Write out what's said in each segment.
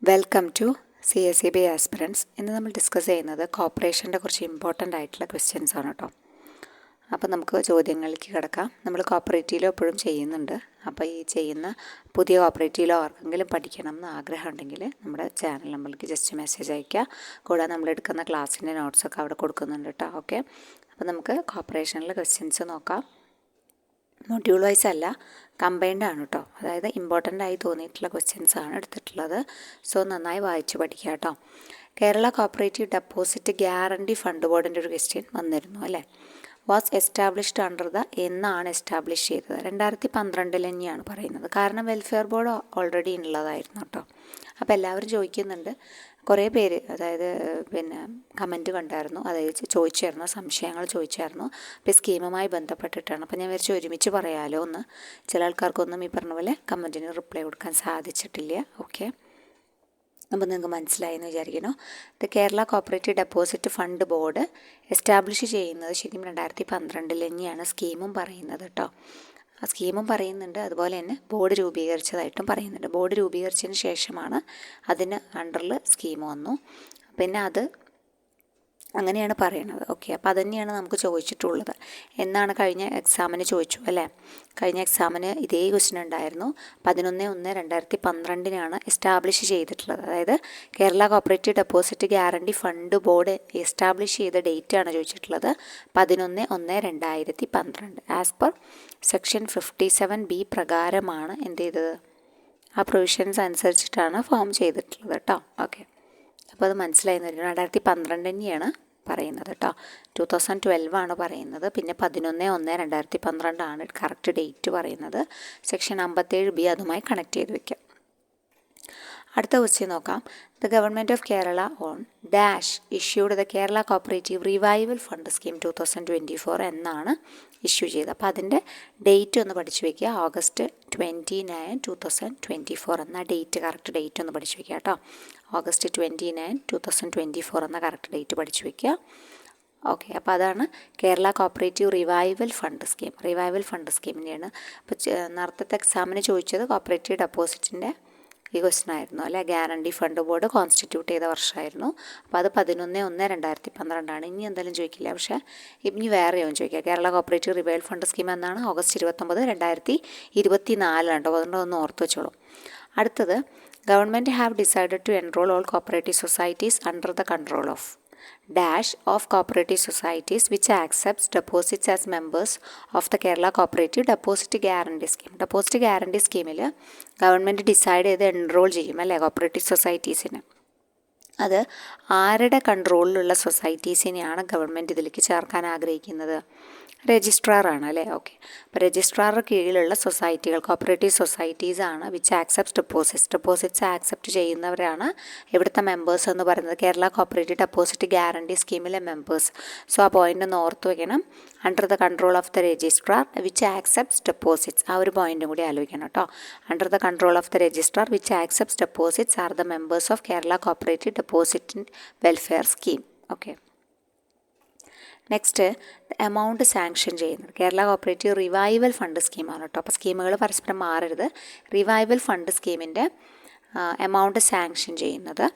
Welcome to CSEB aspirants. ഇന്ന് നമ്മൾ discuss ചെയ്യുന്നത് കോർപ്പറേഷൻ്റെ കുറച്ച് ഇമ്പോർട്ടൻ്റ് ആയിട്ടുള്ള ക്വസ്റ്റ്യൻസ് ആണ് കേട്ടോ. അപ്പോൾ നമുക്ക് ചോദ്യങ്ങളിലേക്ക് കിടക്കാം. നമ്മൾ കോർപ്പറേറ്റീവിലോ എപ്പോഴും ചെയ്യുന്നുണ്ട്. അപ്പോൾ ഈ ചെയ്യുന്ന പുതിയ കോർപ്പറേറ്റീവിലോ ആർക്കെങ്കിലും പഠിക്കണം എന്ന് ആഗ്രഹം ഉണ്ടെങ്കിൽ നമ്മുടെ ചാനൽ നമ്മൾക്ക് ജസ്റ്റ് മെസ്സേജ് അയയ്ക്കുക. കൂടാതെ നമ്മൾ എടുക്കുന്ന ക്ലാസ്സിൻ്റെ നോട്ട്സൊക്കെ അവിടെ കൊടുക്കുന്നുണ്ട് കേട്ടോ. ഓക്കെ, അപ്പോൾ നമുക്ക് കോർപ്പറേഷനിലെ ക്വസ്റ്റ്യൻസ് നോക്കാം. മൊഡ്യൂൾ വൈസ് അല്ല, കമ്പൈൻഡ് ആണ് കേട്ടോ. അതായത് ഇമ്പോർട്ടൻ്റ് ആയി തോന്നിയിട്ടുള്ള ക്വസ്റ്റ്യൻസ് ആണ് എടുത്തിട്ടുള്ളത്. സോ നന്നായി വായിച്ച് പഠിക്കുക കേട്ടോ. Kerala cooperative deposit guarantee fund ബോർഡിൻ്റെ ഒരു ക്വസ്റ്റ്യൻ വന്നിരുന്നു അല്ലേ. വാസ് എസ്റ്റാബ്ലിഷ്ഡ് അണ്ടർ ദ എന്നാണ് എസ്റ്റാബ്ലിഷ് ചെയ്തത്? 2012 തന്നെയാണ് പറയുന്നത്. കാരണം വെൽഫെയർ ബോർഡ് ഓൾറെഡി ഉള്ളതായിരുന്നു കേട്ടോ. അപ്പോൾ എല്ലാവരും ചോദിക്കുന്നുണ്ട്, കുറേ പേര് അതായത് കമൻറ്റ് കണ്ടായിരുന്നു, അതായത് ചോദിച്ചായിരുന്നു, സംശയങ്ങൾ ചോദിച്ചായിരുന്നു. അപ്പോൾ സ്കീമുമായി ബന്ധപ്പെട്ടിട്ടാണ്. അപ്പോൾ ഞാൻ വിചാരിച്ചു ഒരുമിച്ച് പറയാമല്ലോ എന്ന്. ചില ആൾക്കാർക്കൊന്നും ഈ പറഞ്ഞ പോലെ കമൻറ്റിന് റിപ്ലൈ കൊടുക്കാൻ സാധിച്ചിട്ടില്ല. ഓക്കെ, അപ്പോൾ നിങ്ങൾക്ക് മനസ്സിലായി എന്ന് വിചാരിക്കുന്നു. The Kerala cooperative deposit fund board establish ചെയ്യുന്നത് ശരിക്കും 2012 തന്നെയാണ് സ്കീമും പറയുന്നത് കേട്ടോ. ആ സ്കീമും പറയുന്നുണ്ട്, അതുപോലെ തന്നെ ബോർഡ് രൂപീകരിച്ചതായിട്ടും പറയുന്നുണ്ട്. ബോർഡ് രൂപീകരിച്ചതിന് ശേഷമാണ് അതിന് അണ്ടറിൽ സ്കീം വന്നു. പിന്നെ അത് അങ്ങനെയാണ് പറയണത്. ഓക്കെ, അപ്പോൾ അതുതന്നെയാണ് നമുക്ക് ചോദിച്ചിട്ടുള്ളത്. എന്നാണ് കഴിഞ്ഞ എക്സാമിന് ചോദിച്ചു അല്ലേ. കഴിഞ്ഞ എക്സാമിന് ഇതേ ക്വസ്റ്റ്യൻ ഉണ്ടായിരുന്നു. 11/1/2012 എസ്റ്റാബ്ലിഷ് ചെയ്തിട്ടുള്ളത്. അതായത് Kerala cooperative deposit guarantee fund board establish ചെയ്ത ഡേറ്റ് ആണ് ചോദിച്ചിട്ടുള്ളത് 11/1/2012. ആസ് പെർ സെക്ഷൻ 57B പ്രകാരമാണ് എന്ത് ചെയ്തത്, ആ പ്രൊവിഷൻസ് അനുസരിച്ചിട്ടാണ് ഫോം ചെയ്തിട്ടുള്ളത് കേട്ടോ. ഓക്കെ, അപ്പോൾ അത് മനസ്സിലായി എന്ന് വരുന്നത്. 2012 തന്നെയാണ് പറയുന്നത് കേട്ടോ. 2012 ആണ് പറയുന്നത്. പിന്നെ 11/1/2012 കറക്റ്റ് ഡേറ്റ് പറയുന്നത്. സെക്ഷൻ 57B അതുമായി കണക്ട് ചെയ്ത് വയ്ക്കാം. അടുത്ത ക്വസ്റ്റ്യൻ നോക്കാം. The government of Kerala on dash issued the Kerala cooperative revival fund scheme 2024 എന്നാണ് ഇഷ്യൂ ചെയ്തത്. അപ്പോൾ അതിൻ്റെ ഡേറ്റ് ഒന്ന് പഠിച്ചു വയ്ക്കുക. August 29, 2024 എന്ന ഡേറ്റ്, കറക്റ്റ് ഡേറ്റ് ഒന്ന് പഠിച്ചു വയ്ക്കുക കേട്ടോ. August 29, 2024 എന്ന കറക്റ്റ് ഡേറ്റ് പഠിച്ചു വയ്ക്കുക. ഓക്കെ, അപ്പോൾ അതാണ് Kerala cooperative revival fund scheme. Revival fund സ്കീമിൻ്റെയാണ്. അപ്പോൾ നേരത്തെ എക്സാമിന് ചോദിച്ചത് കോപ്പറേറ്റീവ് ഡെപ്പോസിറ്റിൻ്റെ ഈ ക്വസ്റ്റ്യൻ ആയിരുന്നു അല്ലേ. ഗ്യാരണ്ടി ഫണ്ട് ബോർഡ് കോൺസ്റ്റിറ്റ്യൂട്ട് ചെയ്ത വർഷമായിരുന്നു. അപ്പോൾ അത് 11/1/2012. ഇനി എന്തായാലും ചോദിക്കില്ല, പക്ഷേ ഇനി വേറെയും ചോദിക്കുക. Kerala cooperative revival fund scheme എന്നാണ് August 29, 2024 കേട്ടോ. അതുകൊണ്ട് ഒന്ന് ഓർത്ത് വെച്ചോളൂ. അടുത്തത്, government have decided to enrol all cooperative societies under the control of dash of cooperative societies which accepts deposits as members of the Kerala Cooperative Deposit Guarantee Scheme. Deposit Guarantee സ്കീമിൽ government decide ചെയ്ത് enrol ചെയ്യും അല്ലേ cooperative സൊസൈറ്റീസിന്. അത് ആരുടെ കൺട്രോളിലുള്ള സൊസൈറ്റീസിനെയാണ് government ഇതിലേക്ക് ചേർക്കാൻ ആഗ്രഹിക്കുന്നത്? രജിസ്ട്രാറാണ് അല്ലേ. ഓക്കെ, അപ്പോൾ രജിസ്ട്രാറുടെ കീഴിലുള്ള സൊസൈറ്റികൾ കോപ്പറേറ്റീവ് സൊസൈറ്റീസാണ് വിച്ച് ആക്സെപ്റ്റ് ഡെപ്പോസിറ്റ്സ് ആക്സെപ്റ്റ് ചെയ്യുന്നവരാണ് ഇവിടുത്തെ മെമ്പേഴ്സ് എന്ന് പറയുന്നത്. കേരള കോപ്പറേറ്റീവ് ഡെപ്പോസിറ്റ് ഗ്യാരണ്ടി സ്കീമിലെ മെമ്പേഴ്സ്. സോ ആ പോയിൻ്റ് ഒന്ന് ഓർത്ത് വയ്ക്കണം. Under the control of the registrar which accepts deposits, ആ ഒരു പോയിൻറ്റും കൂടി ആലോചിക്കണം കേട്ടോ. Under the control of the registrar which accepts deposits are the members of Kerala cooperative deposit welfare scheme. Okay, next amount sanction ചെയ്യുന്നത് കേരള കോപ്പറേറ്റീവ് റിവൈവൽ ഫണ്ട് സ്കീമാണ് കേട്ടോ. അപ്പോൾ സ്കീമുകൾ പരസ്പരം മാറരുത്. റിവൈവൽ ഫണ്ട് സ്കീമിൻ്റെ എമൗണ്ട് സാങ്ഷൻ ചെയ്യുന്നത്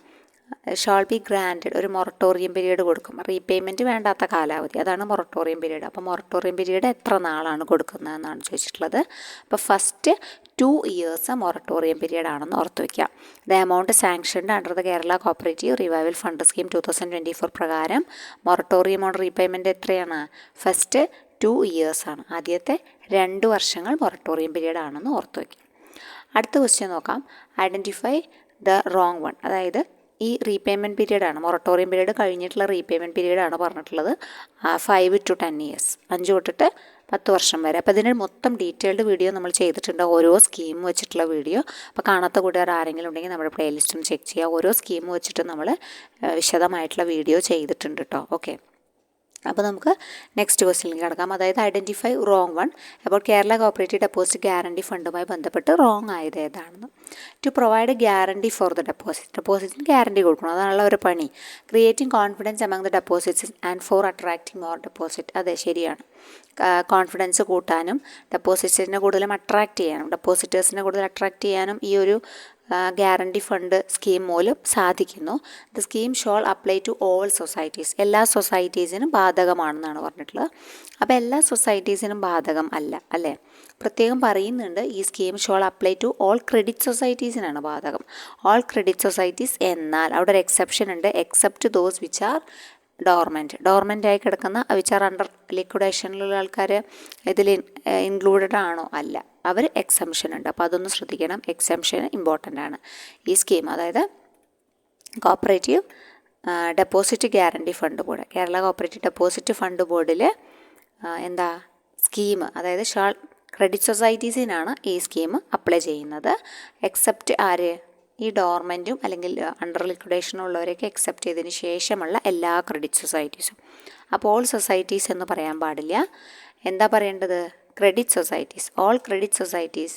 ഷാൾ ബി ഗ്രാൻറ്റഡ്, ഒരു moratorium period കൊടുക്കും. റീപേയ്മെൻറ്റ് വേണ്ടാത്ത കാലാവധി, അതാണ് മൊറട്ടോറിയം പീരീഡ്. അപ്പോൾ മൊറട്ടോറിയം പീരീഡ് എത്ര നാളാണ് കൊടുക്കുന്നതെന്നാണ് ചോദിച്ചിട്ടുള്ളത്. അപ്പോൾ ഫസ്റ്റ് 2 years മൊറട്ടോറിയം പീരീഡ് ആണെന്ന് ഓർത്ത് വയ്ക്കുക. The amount sanctioned under the Kerala cooperative revival fund scheme 2024 പ്രകാരം മൊറട്ടോറിയം ഓൺ റീപേയ്മെൻറ്റ് എത്രയാണ്? ഫസ്റ്റ് 2 years ആണ്. ആദ്യത്തെ 2 വർഷങ്ങൾ മൊറട്ടോറിയം പീരീഡ് ആണെന്ന് ഓർത്ത് വയ്ക്കുക. അടുത്ത ക്വസ്റ്റ്യൻ നോക്കാം. Identify the wrong one. അതായത് ഈ റീപേയ്മെൻറ്റ് പീരീഡാണ്, മൊറട്ടോറിയം പീരീഡ് കഴിഞ്ഞിട്ടുള്ള റീപേയ്മെൻറ്റ് പീരീഡാണ് പറഞ്ഞിട്ടുള്ളത് 5 to 10 years, 5 തൊട്ടിട്ട് 10 വർഷം വരെ. അപ്പോൾ ഇതിന് മൊത്തം ഡീറ്റെയിൽഡ് വീഡിയോ നമ്മൾ ചെയ്തിട്ടുണ്ട്, ഓരോ സ്കീം വെച്ചിട്ടുള്ള വീഡിയോ. അപ്പോൾ കാണാത്ത കൂട്ടുകാർ ആരെങ്കിലും ഉണ്ടെങ്കിൽ നമ്മുടെ പ്ലേലിസ്റ്റും ചെക്ക് ചെയ്യുക. ഓരോ സ്കീം വെച്ചിട്ട് നമ്മൾ വിശദമായിട്ടുള്ള വീഡിയോ ചെയ്തിട്ടുണ്ട് കേട്ടോ. ഓക്കെ, അപ്പോൾ നമുക്ക് നെക്സ്റ്റ് ക്വസ്റ്റ്യനിലേക്ക് കിടക്കാം. അതായത് ഐഡൻറ്റിഫൈ റോങ് വൺ അപ്പോൾ കേരള കോപ്പറേറ്റീവ് ഡെപ്പോസിറ്റ് ഗ്യാരണ്ടി ഫണ്ടുമായി ബന്ധപ്പെട്ട് റോങ് ആയത് ഏതാണെന്ന്. To provide guarantee for the ഡെപ്പോസിറ്റിന് ഗ്യാരണ്ടി കൊടുക്കണം, അതാണുള്ള ഒരു പണി. Creating confidence among the deposits and for attracting more deposit. അതെ, ശരിയാണ്. കോൺഫിഡൻസ് കൂട്ടാനും ഡെപ്പോസിറ്റ്സിനെ കൂടുതലും അട്രാക്റ്റ് ചെയ്യാനും ഡെപ്പോസിറ്റേഴ്സിനെ കൂടുതൽ അട്രാക്റ്റ് ചെയ്യാനും ഈ ഒരു ഗ്യാരണ്ടി ഫണ്ട് സ്കീം മൂലം സാധിക്കുന്നു. The scheme shall apply to all societies. എല്ലാ സൊസൈറ്റീസിനും ബാധകമാണെന്നാണ് പറഞ്ഞിട്ടുള്ളത്. അപ്പോൾ എല്ലാ സൊസൈറ്റീസിനും ബാധകം അല്ല അല്ലേ? പ്രത്യേകം പറയുന്നുണ്ട് ഈ scheme shall apply to all credit സൊസൈറ്റീസിനാണ് ബാധകം. ഓൾ ക്രെഡിറ്റ് സൊസൈറ്റീസ് എന്നാൽ അവിടെ ഒരു എക്സെപ്ഷൻ ഉണ്ട്. Except those which are dormant ആയി കിടക്കുന്ന വിച്ച് ആർ അണ്ടർ ലിക്വിഡേഷനിലുള്ള ആൾക്കാർ ഇതിൽ ഇൻക്ലൂഡഡ് ആണോ? അല്ല, അവർ എക്സംഷൻ ഉണ്ട്. അപ്പോൾ അതൊന്ന് ശ്രദ്ധിക്കണം. എക്സംഷൻ ഇമ്പോർട്ടൻ്റ് ആണ്. ഈ സ്കീം അതായത് cooperative deposit guarantee fund board, Kerala cooperative deposit fund ബോർഡിൽ എന്താ സ്കീം, അതായത് ക്രെഡിറ്റ് സൊസൈറ്റീസിനാണ് ഈ സ്കീം അപ്ലൈ ചെയ്യുന്നത്. എക്സെപ്റ്റ് ആര്? ഈ ഡോർമെൻറ്റും അല്ലെങ്കിൽ അണ്ടർ ലിക്വിഡേഷനുള്ളവരെയൊക്കെ എക്സെപ്റ്റ് ചെയ്തതിന് ശേഷമുള്ള എല്ലാ ക്രെഡിറ്റ് സൊസൈറ്റീസും. അപ്പോൾ ഓൾ സൊസൈറ്റീസ് എന്ന് പറയാൻ പാടില്ല. എന്താ പറയേണ്ടത്? Credit societies, all credit societies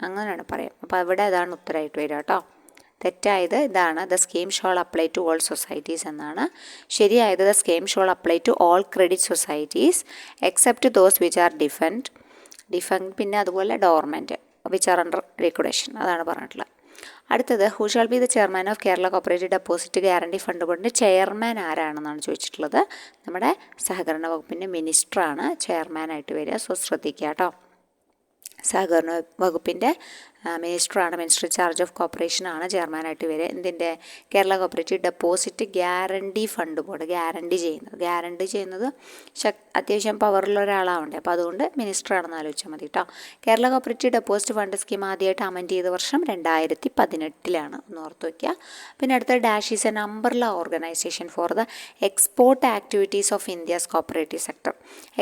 അങ്ങനെയാണ് പറയാം. അപ്പോൾ അവിടെ അതാണ് ഉത്തരമായിട്ട് വരിക കേട്ടോ. തെറ്റായത് ഇതാണ്, the scheme shall apply to all societies എന്നാണ്. ശരിയായത് the scheme shall apply to all credit societies except those which are defunct, പിന്നെ അതുപോലെ dormant which are under liquidation, അതാണ് പറഞ്ഞിട്ടുള്ളത്. അടുത്തത് who shall be the chairman of Kerala cooperative deposit guarantee fund ബോർഡിൻ്റെ chairman ആരാണെന്നാണ് ചോദിച്ചിട്ടുള്ളത്. നമ്മുടെ സഹകരണ വകുപ്പിൻ്റെ മിനിസ്റ്ററാണ് ചെയർമാനായിട്ട് വരിക. സോ ശ്രദ്ധിക്കുക കേട്ടോ. സഹകരണ വകുപ്പിൻ്റെ മിനിസ്റ്ററാണ്, മിനിസ്റ്റർ ചാർജ് ഓഫ് കോപ്പറേഷനാണ് ചെയർമാനായിട്ട് വരിക. എന്തിൻ്റെ? Kerala cooperative deposit guarantee fund board guarantee ചെയ്യുന്നത് അത്യാവശ്യം പവറുള്ള ഒരാളാവണ്ടേ. അപ്പോൾ അതുകൊണ്ട് മിനിസ്റ്ററാണെന്ന് ആലോചിച്ചാൽ മതി കേട്ടോ. Kerala cooperative deposit fund scheme ആദ്യമായിട്ട് അമെൻഡ് ചെയ്ത വർഷം 2018 ഒന്ന് ഓർത്ത് വയ്ക്കുക. പിന്നെ അടുത്ത ഡാഷ് ഈസ് എ നമ്പർല organisation for the export activities of India's cooperative sector.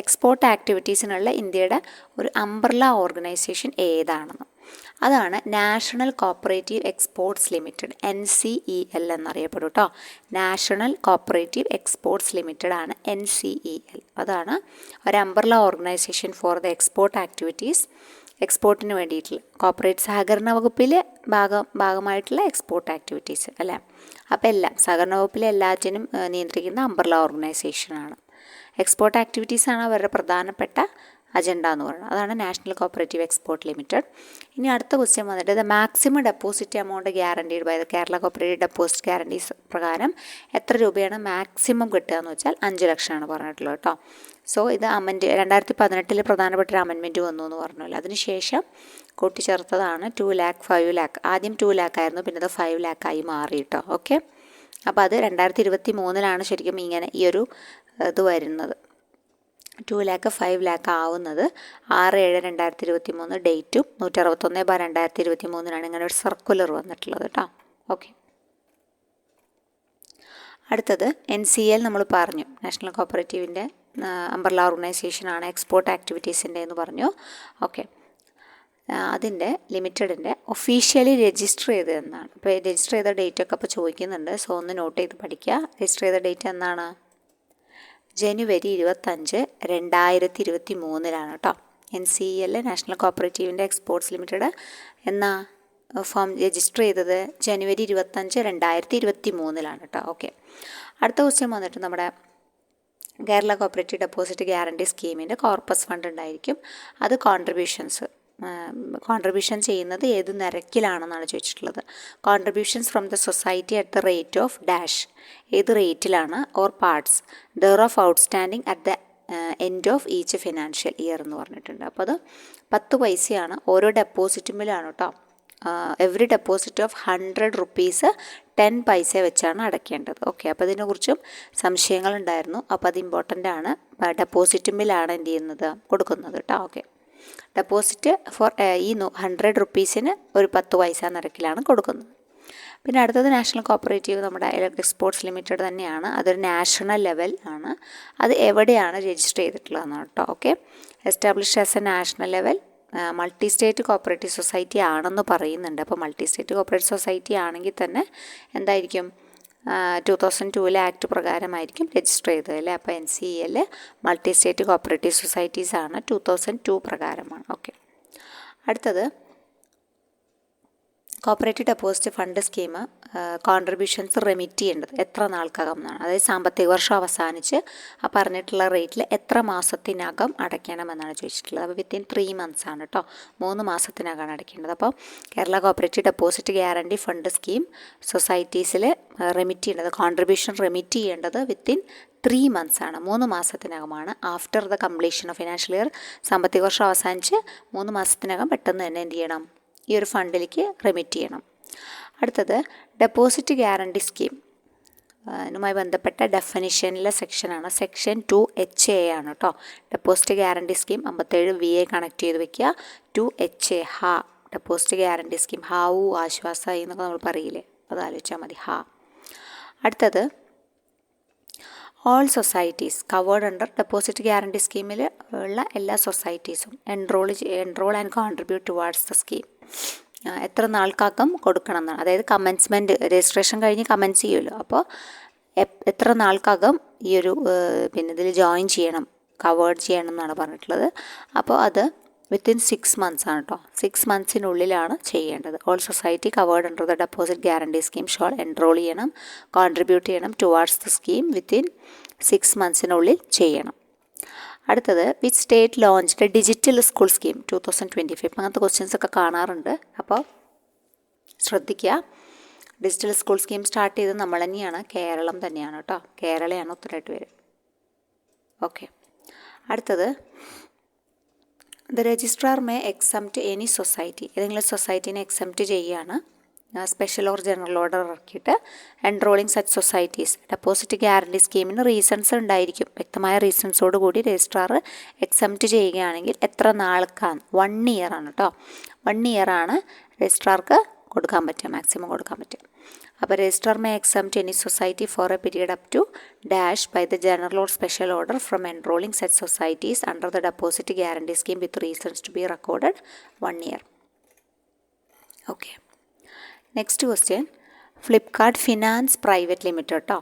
Export ആക്ടിവിറ്റീസിനുള്ള ഇന്ത്യയുടെ ഒരു അംബ്രല ഓർഗനൈസേഷൻ ഏതാണെന്ന്? അതാണ് national cooperative exports limited, NCEL എന്നറിയപ്പെടും കേട്ടോ. നാഷണൽ കോപ്പറേറ്റീവ് എക്സ്പോർട്സ് ലിമിറ്റഡ് ആണ് NCEL. അതാണ് ഒരു umbrella organisation for the export activities, എക്സ്പോർട്ടിന് വേണ്ടിയിട്ടുള്ള കോപ്പറേറ്റ് സഹകരണ വകുപ്പിൽ ഭാഗമായിട്ടുള്ള എക്സ്പോർട്ട് ആക്ടിവിറ്റീസ് അല്ലേ. അപ്പോൾ എല്ലാം സഹകരണ വകുപ്പിലെ എല്ലാറ്റിനും നിയന്ത്രിക്കുന്ന അംബ്രല ഓർഗനൈസേഷനാണ്. എക്സ്പോർട്ട് ആക്ടിവിറ്റീസാണ് അവരുടെ പ്രധാനപ്പെട്ട അജണ്ട എന്ന് പറയുന്നത്. അതാണ് നാഷണൽ കോപ്പറേറ്റീവ് എക്സ്പോർട്ട് ലിമിറ്റഡ്. ഇനി അടുത്ത ക്വസ്റ്റ്യൻ വന്നിട്ട് the maximum deposit amount guaranteed by the Kerala cooperative deposit guarantees പ്രകാരം എത്ര രൂപയാണ് മാക്സിമം കിട്ടുക എന്ന് വെച്ചാൽ 5 ലക്ഷമാണ് പറഞ്ഞിട്ടുള്ളത് കേട്ടോ. സോ ഇത് 2018 പ്രധാനപ്പെട്ട ഒരു അമെൻമെൻറ്റ് വന്നു എന്ന് പറഞ്ഞല്ലോ. അതിനുശേഷം കൂട്ടിച്ചേർത്തതാണ് 2 lakh 5 lakh. ആദ്യം 2 lakh ആയിരുന്നു, പിന്നെ അത് 5 lakh ആയി മാറി കേട്ടോ. ഓക്കെ, അപ്പോൾ അത് 2023 ശരിക്കും ഇങ്ങനെ ഈ ഒരു ഇത് വരുന്നത്. 2 lakh 5 lakh ആവുന്നത് 6/7/2023 ഡേറ്റും 161/2023 ഇങ്ങനെ ഒരു സർക്കുലർ വന്നിട്ടുള്ളത് കേട്ടോ. ഓക്കെ, അടുത്തത് NCL നമ്മൾ പറഞ്ഞു, നാഷണൽ കോപ്പറേറ്റീവിൻ്റെ അംബ്രല ഓർഗനൈസേഷനാണ് എക്സ്പോർട്ട് ആക്ടിവിറ്റീസിൻ്റെ എന്ന് പറഞ്ഞു. ഓക്കെ, അതിൻ്റെ ലിമിറ്റഡിൻ്റെ ഒഫീഷ്യലി രജിസ്റ്റർ ചെയ്തത് എന്നാണ്. അപ്പോൾ രജിസ്റ്റർ ചെയ്ത ഡേറ്റൊക്കെ അപ്പോൾ ചോദിക്കുന്നുണ്ട്. സോ ഒന്ന് നോട്ട് ചെയ്ത് പഠിക്കുക. രജിസ്റ്റർ ചെയ്ത ഡേറ്റ് എന്നാണ്? ജനുവരി 25, 2023 കേട്ടോ. NCEL നാഷണൽ കോപ്പറേറ്റീവിൻ്റെ എക്സ്പോർട്സ് ലിമിറ്റഡ് എന്ന ഫോം രജിസ്റ്റർ ചെയ്തത് ജനുവരി 25, 2023 കേട്ടോ. ഓക്കെ, അടുത്ത ക്വസ്റ്റ്യൻ വന്നിട്ട് നമ്മുടെ കേരള കോപ്പറേറ്റീവ് ഡെപ്പോസിറ്റ് ഗ്യാരണ്ടി സ്കീമിൻ്റെ കോർപ്പസ് ഫണ്ട് ഉണ്ടായിരിക്കും. അത് കോൺട്രിബ്യൂഷൻ ചെയ്യുന്നത് ഏത് നിരക്കിലാണെന്നാണ് ചോദിച്ചിട്ടുള്ളത്. Contributions from the society at the rate of dash, ഏത് റേറ്റിലാണ്, or parts there of outstanding at the end of each financial year എന്ന് പറഞ്ഞിട്ടുണ്ട്. അപ്പോൾ അത് 10 പൈസയാണ് ഓരോ ഡെപ്പോസിറ്റുമ്പിലാണ് കേട്ടോ. എവറി ഡെപ്പോസിറ്റ് ഓഫ് 100 rupees 10 പൈസ വെച്ചാണ് അടയ്ക്കേണ്ടത്. ഓക്കെ, അപ്പോൾ ഇതിനെക്കുറിച്ചും സംശയങ്ങളുണ്ടായിരുന്നു. അപ്പോൾ അത് ഇമ്പോർട്ടൻ്റ് ആണ്. ഡെപ്പോസിറ്റുമ്പിലാണ് എന്ത് ചെയ്യുന്നത്, കൊടുക്കുന്നത് കേട്ടോ. ഓക്കെ, ഡെപ്പോസിറ്റ് ഫോർ ഈ 100 rupeesന് ഒരു 10 പൈസ നിരക്കിലാണ് കൊടുക്കുന്നത്. പിന്നെ അടുത്തത് നാഷണൽ കോപ്പറേറ്റീവ് നമ്മുടെ എക്സ്പോർട്സ് ലിമിറ്റഡ് തന്നെയാണ്. അതൊരു നാഷണൽ ലെവൽ ആണ്. അത് എവിടെയാണ് രജിസ്റ്റർ ചെയ്തിട്ടുള്ളതെന്നാണ് കേട്ടോ. Okay, establish as A national level multi state cooperative society ആണെന്ന് പറയുന്നുണ്ട്. അപ്പോൾ മൾട്ടി സ്റ്റേറ്റ് കോപ്പറേറ്റീവ് സൊസൈറ്റി ആണെങ്കിൽ തന്നെ എന്തായിരിക്കും, 2002 ആക്ട് പ്രകാരമായിരിക്കും രജിസ്റ്റർ ചെയ്തത് അല്ലേ. അപ്പോൾ NCEL multi state cooperative societies ആണ്, 2002 പ്രകാരമാണ്. ഓക്കെ, അടുത്തത് cooperative deposit fund scheme contributions remit ചെയ്യേണ്ടത് എത്ര നാൾക്കകം എന്നാണ്. അതായത് സാമ്പത്തിക വർഷം അവസാനിച്ച് ആ പറഞ്ഞിട്ടുള്ള റേറ്റിൽ എത്ര മാസത്തിനകം അടയ്ക്കണമെന്നാണ് ചോദിച്ചിട്ടുള്ളത്. അപ്പോൾ വിത്തിൻ 3 months ആണ് കേട്ടോ, 3 മാസത്തിനകമാണ് അടയ്ക്കേണ്ടത്. അപ്പോൾ Kerala cooperative deposit guarantee fund scheme സൊസൈറ്റീസിൽ റെമിറ്റ് ചെയ്യേണ്ടത്, കോൺട്രിബ്യൂഷൻ റെമിറ്റ് ചെയ്യേണ്ടത് വിത്തിൻ 3 months ആണ്, 3 മാസത്തിനകമാണ്. After the completion of financial year, സാമ്പത്തിക വർഷം അവസാനിച്ച് 3 മാസത്തിനകം പെട്ടെന്ന് തന്നെ എന്ത് ചെയ്യണം, ഈ ഒരു ഫണ്ടിലേക്ക് റെമിറ്റ് ചെയ്യണം. അടുത്തത് ഡെപ്പോസിറ്റ് ഗ്യാരണ്ടി സ്കീം നുമായി ബന്ധപ്പെട്ട ഡെഫിനിഷനിലെ സെക്ഷനാണ്. സെക്ഷൻ 2HA ആണ് കേട്ടോ. Deposit guarantee scheme 57VA connect ചെയ്ത് വെക്കുക. 2HA ഹാ, ഡെപ്പോസിറ്റ് ഗ്യാരണ്ടി സ്കീം, ഹാവു ആശ്വാസമായി എന്നൊക്കെ നമ്മൾ പറയില്ലേ, അത് ആലോചിച്ചാൽ മതി, ഹാ. അടുത്തത് all societies covered under deposit guarantee സ്കീമിൽ ഉള്ള എല്ലാ സൊസൈറ്റീസും enrol and contribute towards the scheme എത്ര നാൾക്കകം കൊടുക്കണം എന്നാണ്. അതായത് കമൻസ്മെൻറ്റ്, രജിസ്ട്രേഷൻ കഴിഞ്ഞ് കമൻസ് ചെയ്യുമല്ലോ, അപ്പോൾ എത്ര നാൾക്കകം ഈ ഒരു ഇതിൽ ജോയിൻ ചെയ്യണം, കവേർഡ് ചെയ്യണം എന്നാണ് പറഞ്ഞിട്ടുള്ളത്. അപ്പോൾ അത് വിത്തിൻ 6 months ആണ് കേട്ടോ, 6 monthsനുള്ളിലാണ് ചെയ്യേണ്ടത്. All society covered under the deposit guarantee scheme shawl enrol ചെയ്യണം, കോൺട്രിബ്യൂട്ട് ചെയ്യണം ടുവാർഡ്സ് ദ സ്കീം വിത്തിൻ 6 monthsനുള്ളിൽ ചെയ്യണം. അടുത്തത് which state launched digital school scheme 2025. അങ്ങനത്തെ ക്വസ്റ്റ്യൻസ് ഒക്കെ കാണാറുണ്ട്, അപ്പോൾ ശ്രദ്ധിക്കുക. ഡിജിറ്റൽ സ്കൂൾ സ്കീം സ്റ്റാർട്ട് ചെയ്തത് നമ്മൾ തന്നെയാണ്, കേരളം തന്നെയാണ് കേട്ടോ, കേരളയാണ് ഉത്തരമായിട്ട് വരും. ഓക്കെ. അടുത്തത് the registrar may exempt any society, ഏതെങ്കിലും സൊസൈറ്റീനെ എക്സംപ്റ്റ് ചെയ്യുകയാണ് സ്പെഷ്യൽ ഓർ ജനറൽ ഓർഡർ ഇറക്കിയിട്ട് enrolling such societies deposit guarantee സ്കീമിന് റീസൺസ് ഉണ്ടായിരിക്കും, വ്യക്തമായ റീസൺസോട് കൂടി രജിസ്ട്രാർ എക്സംപ്റ്റ് ചെയ്യുകയാണെങ്കിൽ എത്ര നാൾക്കാണ്, 1 year ആണ് കേട്ടോ, 1 year ആണ് രജിസ്ട്രാർക്ക് കൊടുക്കാൻ പറ്റുക, മാക്സിമം കൊടുക്കാൻ പറ്റുക. അപ്പോൾ registrar may exempt any society for a period up to dash by the general or special order from enrolling such societies under the deposit guarantee scheme with reasons to be recorded 1 year. Okay. Next question, Flipkart finance private limited കേട്ടോ.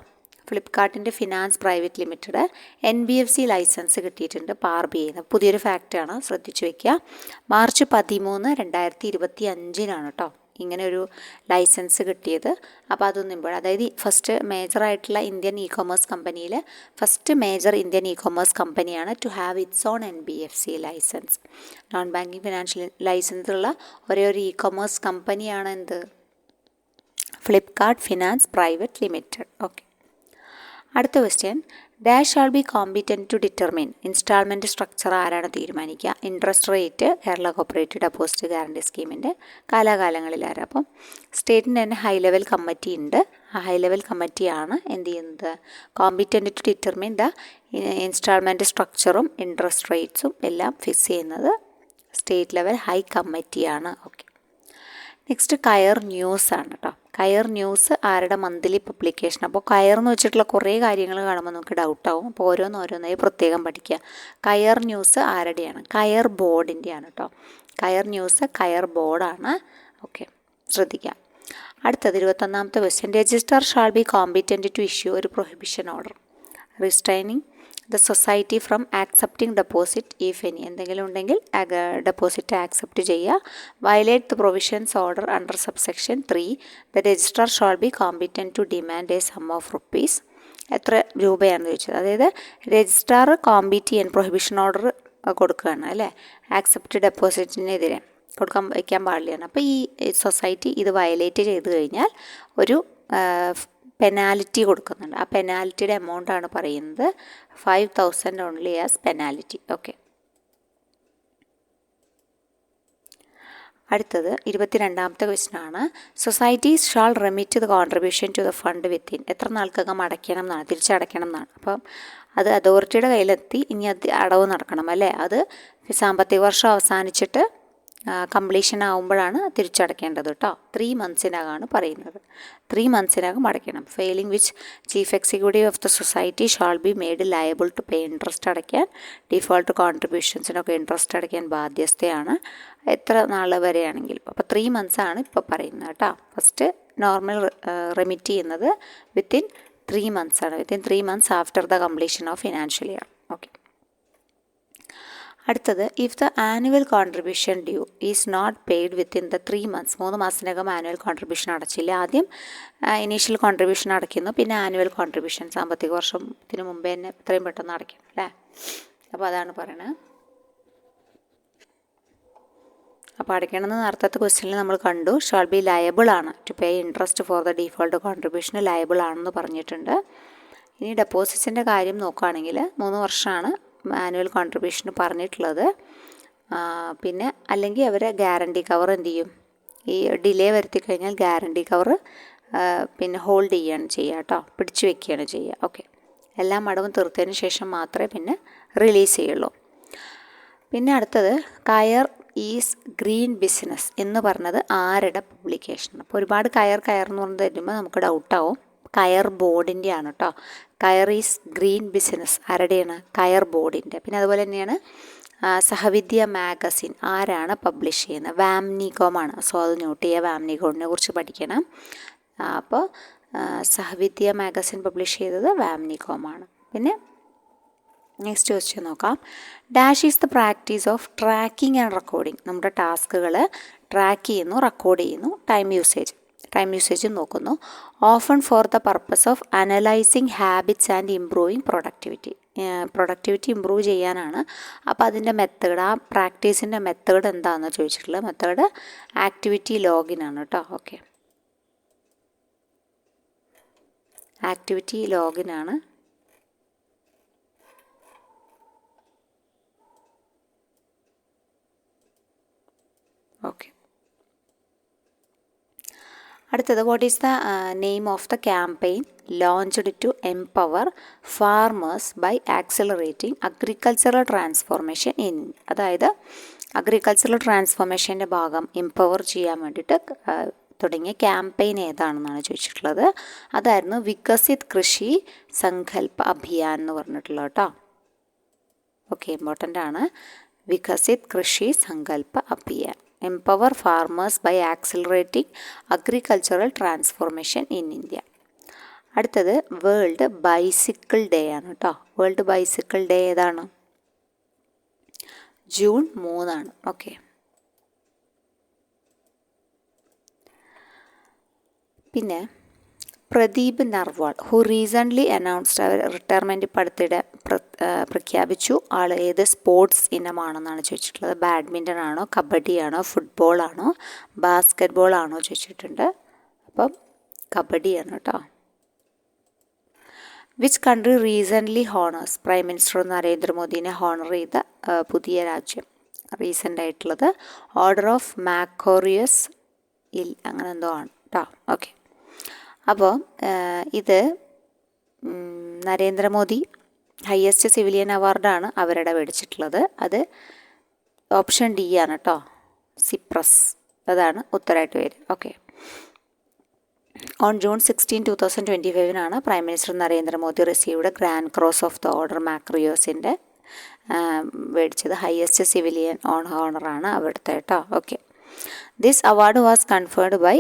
ഫ്ലിപ്കാർട്ടിൻ്റെ finance private limited NBFC licence കിട്ടിയിട്ടുണ്ട് RBI ന്ന്. പുതിയൊരു ഫാക്റ്റാണ്, ശ്രദ്ധിച്ചു വയ്ക്കുക. March 13, 2025 കേട്ടോ ഇങ്ങനെ ഒരു ലൈസൻസ് കിട്ടിയത്. അപ്പോൾ അതൊന്നും ഇപ്പോൾ, അതായത് ഫസ്റ്റ് മേജറായിട്ടുള്ള ഇന്ത്യൻ ഇ കൊമേഴ്സ് കമ്പനിയിൽ first major Indian e commerce കമ്പനിയാണ് to have its own NBFC licence. Non banking financial licence ഉള്ള ഒരേ ഒരു ഇ കൊമേഴ്സ് കമ്പനിയാണ് എന്ത്, Flipkart finance private limited. Okay. അടുത്ത question, dash shall be competent to determine instalment structure ആരാണ് തീരുമാനിക്കുക, interest rate Kerala cooperative deposit guarantee സ്കീമിൻ്റെ കാലാകാലങ്ങളിലാരാ. അപ്പം സ്റ്റേറ്റിൻ്റെ തന്നെ ഹൈ ലെവൽ കമ്മിറ്റി ഉണ്ട്, ആ ഹൈ ലെവൽ കമ്മിറ്റിയാണ് എന്ത് ചെയ്യുന്നത്, competent to determine the instalment സ്ട്രക്ചറും ഇൻട്രസ്റ്റ് റേറ്റ്സും എല്ലാം ഫിക്സ് ചെയ്യുന്നത് സ്റ്റേറ്റ് ലെവൽ ഹൈ കമ്മിറ്റിയാണ്. ഓക്കെ. നെക്സ്റ്റ് കയർ ന്യൂസ് ആണ് കേട്ടോ. കയർ ന്യൂസ് ആരുടെ മന്ത്ലി പബ്ലിക്കേഷൻ. അപ്പോൾ കയർ എന്ന് വെച്ചിട്ടുള്ള കുറേ കാര്യങ്ങൾ കാണുമ്പോൾ നമുക്ക് ഡൗട്ടാവും, അപ്പോൾ ഓരോന്നോരോന്നായി പ്രത്യേകം പഠിക്കുക. കയർ ന്യൂസ് ആരുടെയാണ്, കയർ ബോർഡിൻ്റെയാണ് കേട്ടോ. കയർ ന്യൂസ് കയർ ബോർഡാണ്. ഓക്കെ, ശ്രദ്ധിക്കാം. അടുത്തത് 21ാമത്തെ question, registrar shall be competent to issue ഒരു prohibition order restraining the society from accepting deposit if any, എന്തെങ്കിലും ഉണ്ടെങ്കിൽ ഡെപ്പോസിറ്റ് ആക്സെപ്റ്റ് ചെയ്യുക. Violate the provisions order under subsection 3 the registrar shall be competent to demand a sum of rupees. എത്ര രൂപയാണെന്ന് ചോദിച്ചത്, അതായത് registrar compete ചെയ്യാൻ prohibition order കൊടുക്കുകയാണ് അല്ലേ, ആക്സെപ്റ്റ് ഡെപ്പോസിറ്റിനെതിരെ വയ്ക്കാൻ പാടില്ലാണ്. അപ്പോൾ ഈ സൊസൈറ്റി ഇത് വയലേറ്റ് ചെയ്ത് കഴിഞ്ഞാൽ ഒരു പെനാൽറ്റി കൊടുക്കുന്നുണ്ട്. ആ പെനാൽറ്റിയുടെ എമൗണ്ടാണ് പറയുന്നത് 5,000 ഓൺലി ആസ് പെനാൽറ്റി. ഓക്കെ. അടുത്തത് 22ാമത്തെ ക്വസ്റ്റ്യൻ ആണ്, societies shall remit the contribution to the fund within, എത്ര നാൾക്കകം അടയ്ക്കണം എന്നാണ്, തിരിച്ചടയ്ക്കണം എന്നാണ്. അപ്പം അത് അതോറിറ്റിയുടെ കയ്യിലെത്തി, ഇനി അത് അടവ് നടക്കണം അല്ലേ, അത് സാമ്പത്തിക വർഷം അവസാനിച്ചിട്ട് കംപ്ലീഷൻ ആകുമ്പോഴാണ് തിരിച്ചടയ്ക്കേണ്ടത് കേട്ടോ. 3 monthsനകമാണ് പറയുന്നത്, 3 monthsനകം അടയ്ക്കണം. Failing which chief executive of the society shall be made liable to pay interest അടയ്ക്കാൻ, ഡിഫോൾട്ട് കോൺട്രിബ്യൂഷൻസിനൊക്കെ ഇൻട്രസ്റ്റ് അടയ്ക്കാൻ ബാധ്യസ്ഥയാണ്, എത്ര നാൾ വരെയാണെങ്കിലും. അപ്പോൾ 3 months ആണ് ഇപ്പോൾ പറയുന്നത് കേട്ടോ. ഫസ്റ്റ് നോർമൽ റെമിറ്റ് ചെയ്യുന്നത് വിത്തിൻ 3 months ആണ്, within 3 months after the completion of financial year. Okay. അടുത്തത് if the annual contribution due is not paid within the 3 months 3 മാസത്തിനകം ആനുവൽ കോൺട്രിബ്യൂഷൻ അടച്ചില്ല. ആദ്യം ഇനീഷ്യൽ കോൺട്രിബ്യൂഷൻ അടയ്ക്കുന്നു, പിന്നെ ആനുവൽ കോൺട്രിബ്യൂഷൻ സാമ്പത്തിക വർഷത്തിന് മുമ്പേ തന്നെ എത്രയും പെട്ടെന്ന് അടയ്ക്കണം അല്ലേ. അപ്പോൾ അതാണ് പറയണത്. അപ്പോൾ അടയ്ക്കണമെന്ന് നേരത്തെ ക്വസ്റ്റ്യനിൽ നമ്മൾ കണ്ടു. ഷാൾ ബി ലയബിൾ ആണ് to pay interest for the default കോൺട്രിബ്യൂഷന് ലയബിൾ ആണെന്ന് പറഞ്ഞിട്ടുണ്ട്. ഇനി ഡെപ്പോസിറ്റ്സിൻ്റെ കാര്യം നോക്കുകയാണെങ്കിൽ 3 വർഷമാണ് ആനുവൽ കോൺട്രിബ്യൂഷന് പറഞ്ഞിട്ടുള്ളത്. പിന്നെ അല്ലെങ്കിൽ അവർ ഗ്യാരണ്ടി കവർ എന്ത് ചെയ്യും, ഈ ഡിലേ വരുത്തി കഴിഞ്ഞാൽ ഗ്യാരണ്ടി കവർ പിന്നെ ഹോൾഡ് ചെയ്യുകയാണ് ചെയ്യുക കേട്ടോ, പിടിച്ചു വെക്കുകയാണ് ചെയ്യുക. ഓക്കെ, എല്ലാ അടവും തീർത്തതിന് ശേഷം മാത്രമേ പിന്നെ റിലീസ് ചെയ്യുള്ളൂ. പിന്നെ അടുത്തത് കയർ ഈസ് ഗ്രീൻ ബിസിനസ് എന്ന് പറഞ്ഞത് ആരുടെ പബ്ലിക്കേഷൻ? അപ്പോൾ ഒരുപാട് കയർ എന്ന് പറഞ്ഞത് തരുമ്പോൾ നമുക്ക് ഡൗട്ടാവും. കയർ ബോർഡിൻ്റെ ആണ് കേട്ടോ. കയർ ഈസ് ഗ്രീൻ ബിസിനസ് ആരുടെയാണ്? കയർ ബോർഡിൻ്റെ. പിന്നെ അതുപോലെ തന്നെയാണ് സഹവിദ്യ മാഗസിൻ ആരാണ് പബ്ലിഷ് ചെയ്യുന്നത്? വാംനികോമാണ്. സോ അത് നോട്ട് ചെയ്യുക, വാംനികോമിനെ കുറിച്ച് പഠിക്കണം. അപ്പോൾ സഹവിദ്യ മാഗസിൻ പബ്ലിഷ് ചെയ്തത് വാംനികോമാണ്. പിന്നെ നെക്സ്റ്റ് ക്വസ്റ്റ്യൻ നോക്കാം. Dash is the practice of tracking and recording. നമ്മുടെ ടാസ്കുകൾ ട്രാക്ക് ചെയ്യുന്നു, റെക്കോർഡ് ചെയ്യുന്നു. ടൈം യൂസേജ് നോക്കുന്നു. Often for the purpose of analysing habits and improving productivity improve ചെയ്യാനാണ്. അപ്പോൾ അതിൻ്റെ മെത്തേഡ്, ആ പ്രാക്ടീസിൻ്റെ മെത്തേഡ് എന്താണെന്ന് ചോദിച്ചിട്ടുള്ളത്. മെത്തേഡ് ആക്ടിവിറ്റി ലോഗിനാണ് കേട്ടോ. ഓക്കെ, ആക്ടിവിറ്റി ലോഗിനാണ്. ഓക്കെ, അടുത്തത് what is the name of the campaign launched to empower farmers by accelerating agricultural transformation in. അതായത് അഗ്രികൾച്ചറൽ ട്രാൻസ്ഫോർമേഷൻ്റെ ഭാഗം എംപവർ ചെയ്യാൻ വേണ്ടിയിട്ട് തുടങ്ങിയ ക്യാമ്പയിൻ ഏതാണെന്നാണ് ചോദിച്ചിട്ടുള്ളത്. അതായിരുന്നു വികസിത് കൃഷി സങ്കൽപ് അഭിയാൻ എന്ന് പറഞ്ഞിട്ടുള്ളത് കേട്ടോ. ഓക്കെ, ഇമ്പോർട്ടൻ്റ് ആണ്. Viksit Krishi Sankalp Abhiyan, empower farmers by accelerating agricultural transformation in India. അടുത്തത് വേൾഡ് ബൈസിക്കിൾ ഡേ ആണ് കേട്ടോ. വേൾഡ് ബൈസിക്കിൾ ഡേ ഏതാണ്? ജൂൺ 3 ഓക്കെ, പിന്നെ Pradeep Narwal who recently announced അവർ റിട്ടയർമെൻറ്റ് ഇപ്പോൾ അടുത്തിടെ പ്രഖ്യാപിച്ചു. ആൾ ഏത് സ്പോർട്സ് ഇനമാണെന്നാണ് ചോദിച്ചിട്ടുള്ളത്. ബാഡ്മിൻ്റൺ ആണോ, കബഡിയാണോ, ഫുട്ബോളാണോ, ബാസ്കറ്റ് ആണോ ചോദിച്ചിട്ടുണ്ട്. അപ്പം കബഡിയാണ് കേട്ടോ. Which country recently honours prime minister നരേന്ദ്രമോദിനെ ഹോണർ ചെയ്ത പുതിയ രാജ്യം റീസെൻ്റ് ആയിട്ടുള്ളത് ഓർഡർ ഓഫ് മാക്കോറിയസ് അങ്ങനെ എന്തോ ആണ് കേട്ടോ. ഓക്കെ, അപ്പോൾ ഇത് നരേന്ദ്രമോദി ഹയസ്റ്റ് സിവിലിയൻ അവാർഡാണ് അവരുടെ മേടിച്ചിട്ടുള്ളത്. അത് ഓപ്ഷൻ ഡി ആണ് കേട്ടോ, സിപ്രസ്. അതാണ് ഉത്തരമായിട്ട് വരിക. Okay, on June 16, 2025 prime minister Narendra Modi received grand cross of the order മാക്രിയോസിൻ്റെ മേടിച്ചത്. ഹയസ്റ്റ് സിവിലിയൻ ഹോണറാണ് അവിടുത്തെ കേട്ടോ. Okay, this award was conferred by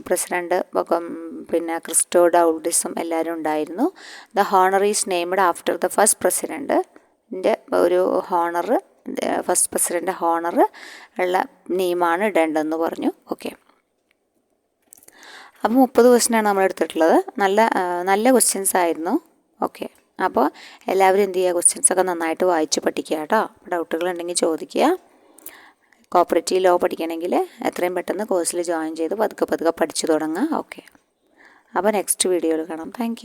president പിന്നെ ക്രിസ്റ്റോഡൗഡിസും എല്ലാവരും ഉണ്ടായിരുന്നു. The honour is named after the first പ്രസിഡൻറ്റിൻ്റെ ഒരു ഹോണർ, ഫസ്റ്റ് പ്രസിഡൻ്റ് ഹോണർ ഉള്ള നെയിമാണ് ഇടേണ്ടതെന്ന് പറഞ്ഞു. Okay, അപ്പോൾ 30 ക്വസ്റ്റ്യനാണ് നമ്മൾ എടുത്തിട്ടുള്ളത്. നല്ല ക്വസ്റ്റ്യൻസ് ആയിരുന്നു. ഓക്കെ, അപ്പോൾ എല്ലാവരും എന്ത് ചെയ്യുക, ക്വസ്റ്റ്യൻസൊക്കെ നന്നായിട്ട് വായിച്ച് പഠിക്കുക കേട്ടോ. ഡൗട്ടുകളുണ്ടെങ്കിൽ ചോദിക്കുക. കോപ്പറേറ്റീവ് ലോ പഠിക്കണമെങ്കിൽ എത്രയും പെട്ടെന്ന് കോഴ്സിൽ ജോയിൻ ചെയ്ത് പതുക്കെ പഠിച്ചു തുടങ്ങുക. ഓക്കെ, അപ്പോൾ നെക്സ്റ്റ് വീഡിയോയിൽ കാണാം. താങ്ക്